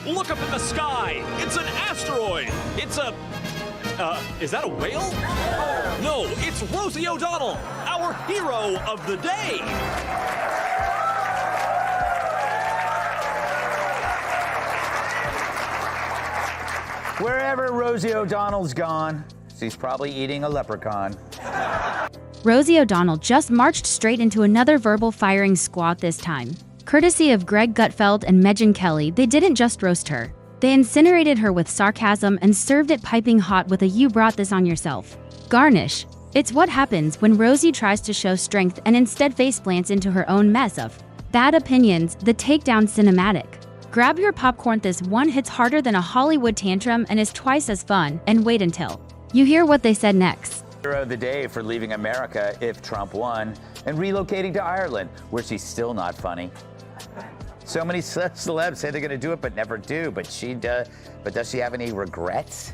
Look up in the sky. It's an asteroid. It's a... is that a whale? No, it's Rosie O'Donnell, our hero of the day. Wherever Rosie O'Donnell's gone, she's probably eating a leprechaun. Rosie O'Donnell just marched straight into another verbal firing squad this time. Courtesy of Greg Gutfeld and Megyn Kelly, they didn't just roast her. They incinerated her with sarcasm and served it piping hot with a "you brought this on yourself" garnish. It's what happens when Rosie tries to show strength and instead faceplants into her own mess of bad opinions, the Takedown cinematic. Grab your popcorn, this one hits harder than a Hollywood tantrum and is twice as fun, and wait until you hear what they said next. Hero of the day for leaving America if Trump won and relocating to Ireland, where she's still not funny. So many celebs say they're going to do it but never do, but does she have any regrets?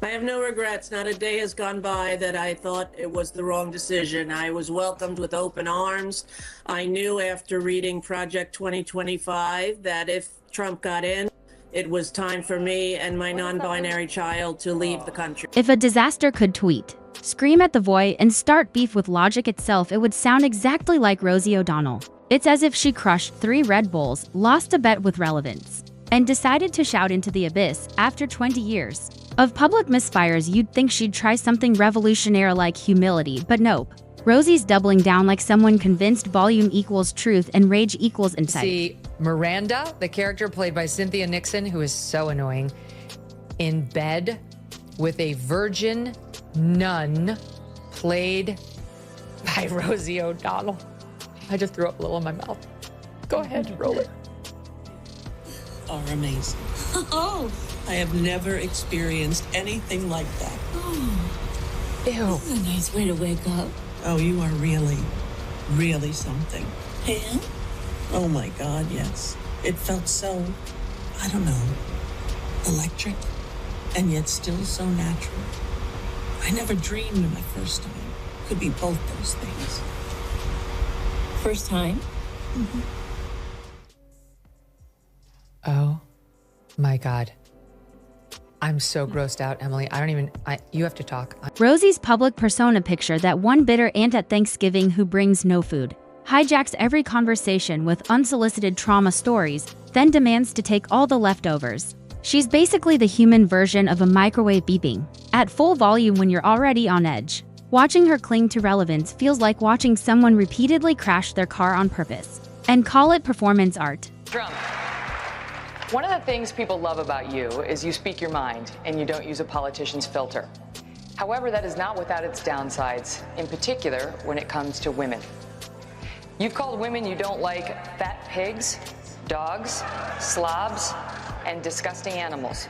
I have no regrets. Not a day has gone by that I thought it was the wrong decision. I was welcomed with open arms. I knew after reading Project 2025 that if Trump got in, it was time for me and my non-binary child to leave the country. If a disaster could tweet, scream at the void, and start beef with logic itself, it would sound exactly like Rosie O'Donnell. It's as if she crushed 3 Red Bulls, lost a bet with relevance, and decided to shout into the abyss. After 20 years of public misfires, you'd think she'd try something revolutionary like humility, but nope. Rosie's doubling down like someone convinced volume equals truth and rage equals insight. See Miranda, the character played by Cynthia Nixon, who is so annoying, in bed with a virgin nun played by Rosie O'Donnell. I just threw up a little in my mouth. Go ahead, roll it. Are amazing. Oh, I have never experienced anything like that. Ew. that's a nice way to wake up. Oh, you are really, really something. And? Oh my God, yes. It felt so, I don't know, electric, and yet still so natural. I never dreamed in my first time could be both those things. First time? Mm-hmm. Oh my God. I'm so grossed out, Emily. You have to talk. Rosie's public persona picture that one bitter aunt at Thanksgiving who brings no food, hijacks every conversation with unsolicited trauma stories, then demands to take all the leftovers. She's basically the human version of a microwave beeping at full volume when you're already on edge. Watching her cling to relevance feels like watching someone repeatedly crash their car on purpose and call it performance art. Trump, one of the things people love about you is you speak your mind and you don't use a politician's filter. However, that is not without its downsides, in particular when it comes to women. You've called women you don't like fat pigs, dogs, slobs, and disgusting animals.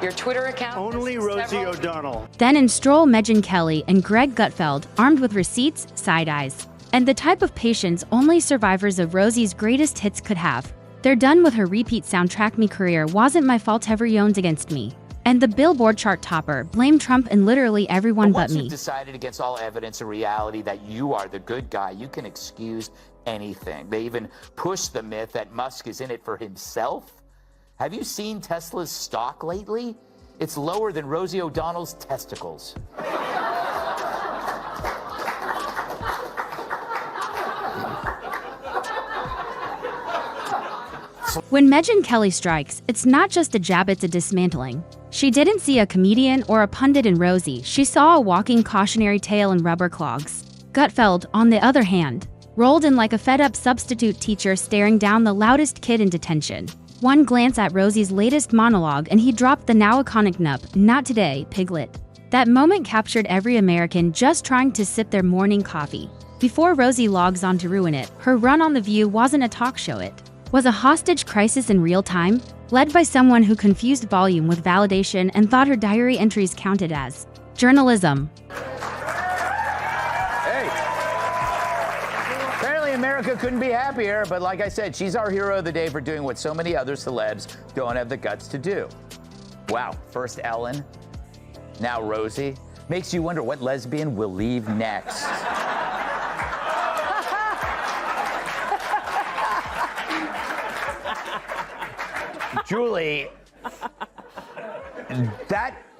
Your Twitter account... Only Rosie O'Donnell. Then in stroll Megyn Kelly and Greg Gutfeld, armed with receipts, side eyes, and the type of patience only survivors of Rosie's greatest hits could have. They're done with her repeat soundtrack "Me career wasn't my fault, everyone's against me." And the Billboard chart topper, "Blame Trump and literally everyone but Once me." you've decided against all evidence and reality that you are the good guy, you can excuse anything. They even push the myth that Musk is in it for himself. Have you seen Tesla's stock lately? It's lower than Rosie O'Donnell's testicles. When Megyn Kelly strikes, it's not just a jab, it's a dismantling. She didn't see a comedian or a pundit in Rosie, she saw a walking cautionary tale in rubber clogs. Gutfeld, on the other hand, rolled in like a fed-up substitute teacher staring down the loudest kid in detention. One glance at Rosie's latest monologue and he dropped the now iconic "Nup, not today, piglet." That moment captured every American just trying to sip their morning coffee. Before Rosie logs on to ruin it, her run on The View wasn't a talk show, it was a hostage crisis in real time, led by someone who confused volume with validation and thought her diary entries counted as journalism. Hey, apparently America couldn't be happier, but like I said, she's our hero of the day for doing what so many other celebs don't have the guts to do. Wow, first Ellen, now Rosie. Makes you wonder what lesbian will leave next. Julie,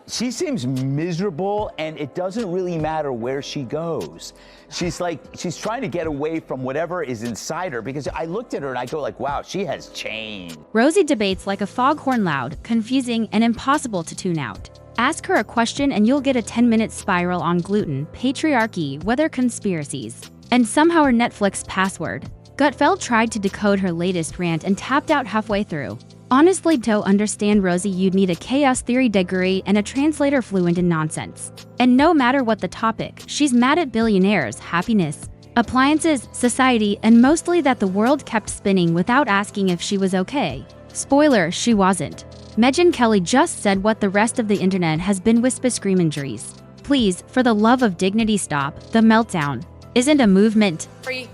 she seems miserable, and it doesn't really matter where she goes. She's trying to get away from whatever is inside her, because I looked at her and I go like, wow, she has changed. Rosie debates like a foghorn, loud, confusing, and impossible to tune out. Ask her a question and you'll get a 10-minute spiral on gluten, patriarchy, weather conspiracies, and somehow her Netflix password. Gutfeld tried to decode her latest rant and tapped out halfway through. Honestly, to understand Rosie, you'd need a chaos theory degree and a translator fluent in nonsense. And no matter what the topic, she's mad at billionaires, happiness, appliances, society, and mostly that the world kept spinning without asking if she was okay. Spoiler, she wasn't. Megyn Kelly just said what the rest of the internet has been whisper-screamingeries. Please, for the love of dignity, stop. The meltdown isn't a movement.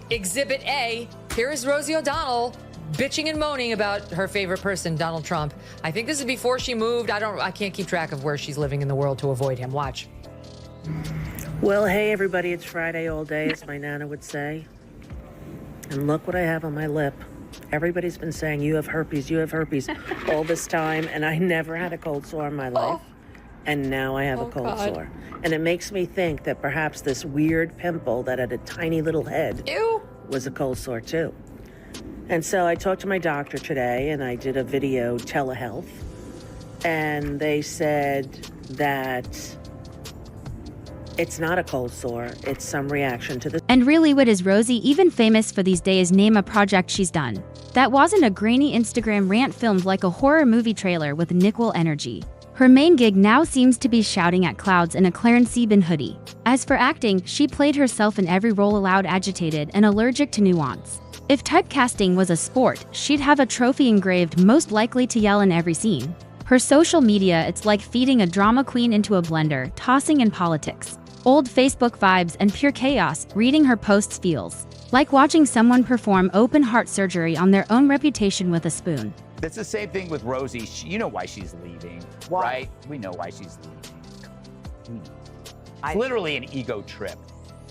Exhibit A, here is Rosie O'Donnell bitching and moaning about her favorite person, Donald Trump. I think this is before she moved. I can't keep track of where she's living in the world to avoid him. Watch. Well, hey, everybody, it's Friday all day, as my Nana would say. And look what I have on my lip. Everybody's been saying, you have herpes all this time, and I never had a cold sore in my life. And now I have a cold sore. And it makes me think that perhaps this weird pimple that had a tiny little head was a cold sore too. And so I talked to my doctor today, and I did a video telehealth, and they said that it's not a cold sore, it's some reaction to the... And really, what is Rosie even famous for these days? Name a project she's done. That wasn't a grainy Instagram rant filmed like a horror movie trailer with nickel energy. Her main gig now seems to be shouting at clouds in a Clarence Sieben hoodie. As for acting, she played herself in every role, allowed, agitated, and allergic to nuance. If typecasting was a sport, she'd have a trophy engraved, most likely to yell in every scene. Her social media, it's like feeding a drama queen into a blender, tossing in politics, old Facebook vibes, and pure chaos. Reading her posts feels like watching someone perform open heart surgery on their own reputation with a spoon. It's the same thing with Rosie. You know why she's leaving, right? We know why she's leaving. It's literally an ego trip.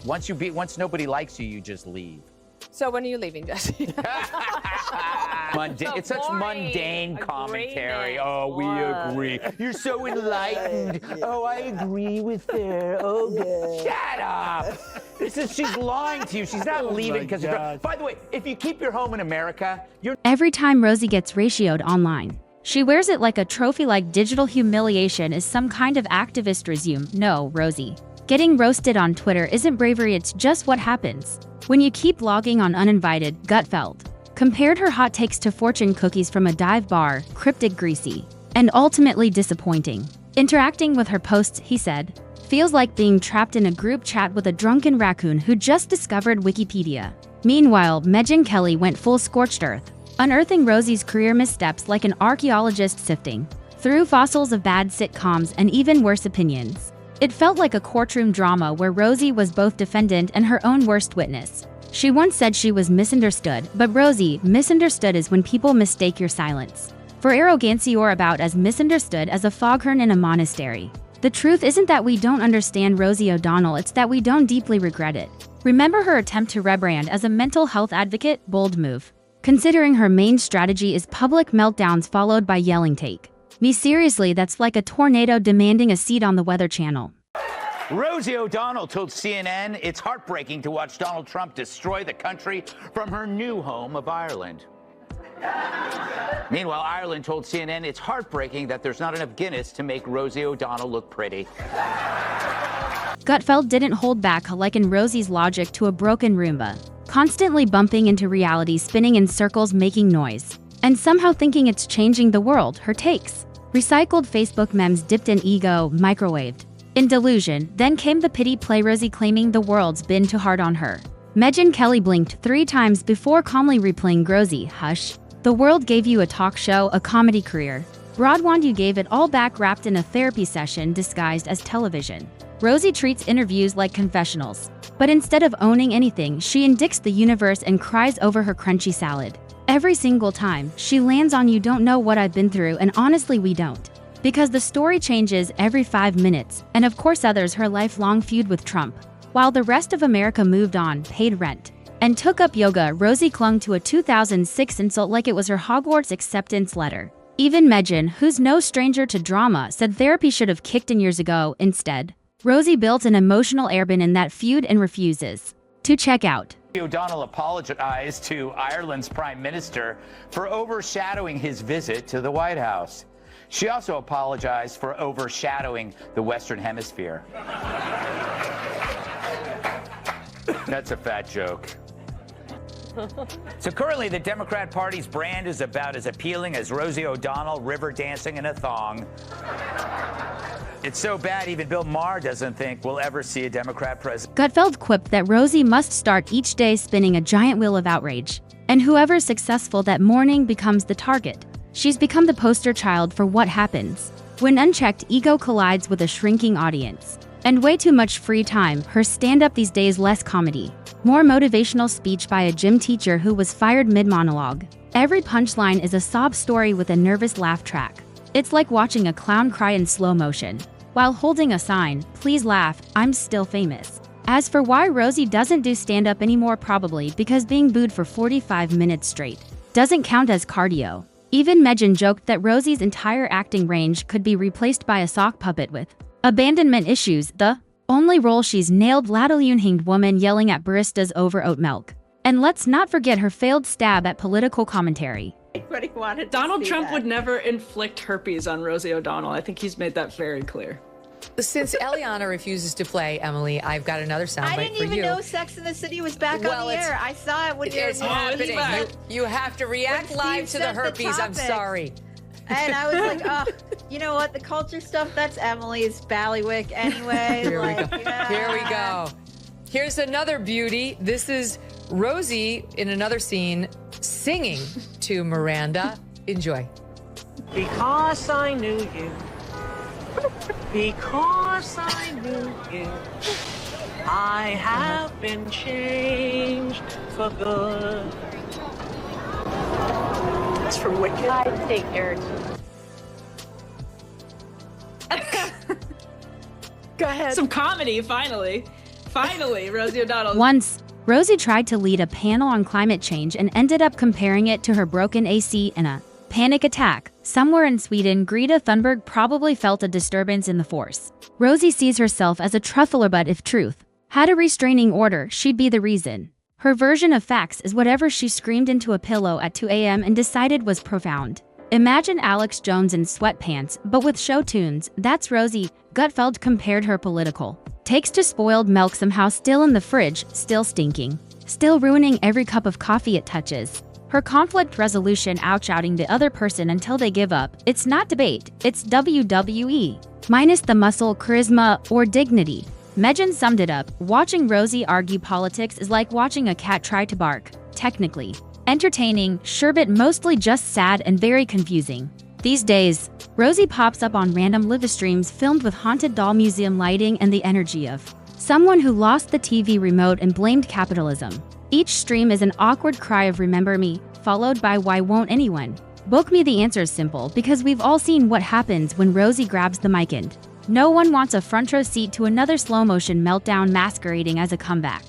Once nobody likes you, you just leave. So when are you leaving, Jesse? It's such mundane commentary. Oh, we agree. You're so enlightened. Oh, I agree with her. Oh, shut up. She's lying to you. She's not leaving because you're... By the way, if you keep your home in America, you're... Every time Rosie gets ratioed online, she wears it like a trophy, like digital humiliation is some kind of activist resume. No, Rosie. Getting roasted on Twitter isn't bravery, it's just what happens when you keep logging on uninvited. Gutfeld compared her hot takes to fortune cookies from a dive bar, cryptic, greasy, and ultimately disappointing. Interacting with her posts, he said, feels like being trapped in a group chat with a drunken raccoon who just discovered Wikipedia. Meanwhile, Megyn Kelly went full scorched earth, unearthing Rosie's career missteps like an archaeologist sifting through fossils of bad sitcoms and even worse opinions. It felt like a courtroom drama where Rosie was both defendant and her own worst witness. She once said she was misunderstood, but Rosie, misunderstood is when people mistake your silence for arrogancy or about as misunderstood as a foghorn in a monastery. The truth isn't that we don't understand Rosie O'Donnell, it's that we don't deeply regret it. Remember her attempt to rebrand as a mental health advocate? Bold move, considering her main strategy is public meltdowns followed by yelling, "Take me seriously." That's like a tornado demanding a seat on the Weather Channel. Rosie O'Donnell told CNN it's heartbreaking to watch Donald Trump destroy the country from her new home of Ireland. Meanwhile, Ireland told CNN it's heartbreaking that there's not enough Guinness to make Rosie O'Donnell look pretty. Gutfeld didn't hold back, liken Rosie's logic to a broken Roomba, constantly bumping into reality, spinning in circles, making noise, and somehow thinking it's changing the world. Her takes, recycled Facebook memes dipped in ego, microwaved in delusion. Then came the pity play, Rosie claiming the world's been too hard on her. Megyn Kelly blinked 3 times before calmly replaying, "Rosie, hush. The world gave you a talk show, a comedy career. Broadwand, you gave it all back wrapped in a therapy session disguised as television." Rosie treats interviews like confessionals, but instead of owning anything, she indicts the universe and cries over her crunchy salad. Every single time, she lands on, "You don't know what I've been through," and honestly we don't. Because the story changes every 5 minutes, and of course others her lifelong feud with Trump. While the rest of America moved on, paid rent, and took up yoga, Rosie clung to a 2006 insult like it was her Hogwarts acceptance letter. Even Megan, who's no stranger to drama, said therapy should have kicked in years ago. Instead, Rosie built an emotional airbin in that feud and refuses to check out. O'Donnell apologized to Ireland's Prime Minister for overshadowing his visit to the White House. She also apologized for overshadowing the Western Hemisphere. That's a fat joke. So currently, the Democrat Party's brand is about as appealing as Rosie O'Donnell river dancing in a thong. It's so bad even Bill Maher doesn't think we'll ever see a Democrat president. Gutfeld quipped that Rosie must start each day spinning a giant wheel of outrage, and whoever's successful that morning becomes the target. She's become the poster child for what happens when unchecked ego collides with a shrinking audience. And way too much free time. Her stand-up these days less comedy, more motivational speech by a gym teacher who was fired mid-monologue. Every punchline is a sob story with a nervous laugh track. It's like watching a clown cry in slow motion while holding a sign, "Please laugh, I'm still famous." As for why Rosie doesn't do stand-up anymore, probably because being booed for 45 minutes straight doesn't count as cardio. Even Megan joked that Rosie's entire acting range could be replaced by a sock puppet with abandonment issues, the only role she's nailed. Ladylune-hinged woman yelling at baristas over oat milk. And let's not forget her failed stab at political commentary. Everybody wanted to Donald see Trump that. would never inflict herpes on Rosie O'Donnell. I think he's made that very clear. Since Eliana refuses to play, Emily, I've got another soundbite for you. I didn't even know Sex and the City was back on the air. I saw it when you were It's happening. You have to react live to the herpes. I'm sorry. And I was like, oh, you know what? The culture stuff, that's Emily's ballywick anyway. Here we like, go. Yeah. Here we go. Here's another beauty. This is Rosie in another scene singing to Miranda. Enjoy. Because I knew you. Because I knew you. I have been changed for good. That's from Wicked. I take Eric. Go ahead. Some comedy, finally. Finally, Rosie O'Donnell. Once, Rosie tried to lead a panel on climate change and ended up comparing it to her broken AC in a panic attack. Somewhere in Sweden, Greta Thunberg probably felt a disturbance in the force. Rosie sees herself as a truffler, but if truth had a restraining order, she'd be the reason. Her version of facts is whatever she screamed into a pillow at 2 a.m. and decided was profound. Imagine Alex Jones in sweatpants, but with show tunes. That's Rosie. Gutfeld compared her political takes to spoiled milk, somehow still in the fridge, still stinking, still ruining every cup of coffee it touches. Her conflict resolution, outing the other person until they give up. It's not debate, it's WWE. Minus the muscle, charisma, or dignity. Megan summed it up. Watching Rosie argue politics is like watching a cat try to bark. Technically entertaining, sure, but mostly just sad and very confusing. These days, Rosie pops up on random live streams filmed with haunted doll museum lighting and the energy of someone who lost the TV remote and blamed capitalism. Each stream is an awkward cry of "remember me," followed by "why won't anyone book me?" The answer is simple, because we've all seen what happens when Rosie grabs the mic, and no one wants a front row seat to another slow motion meltdown masquerading as a comeback.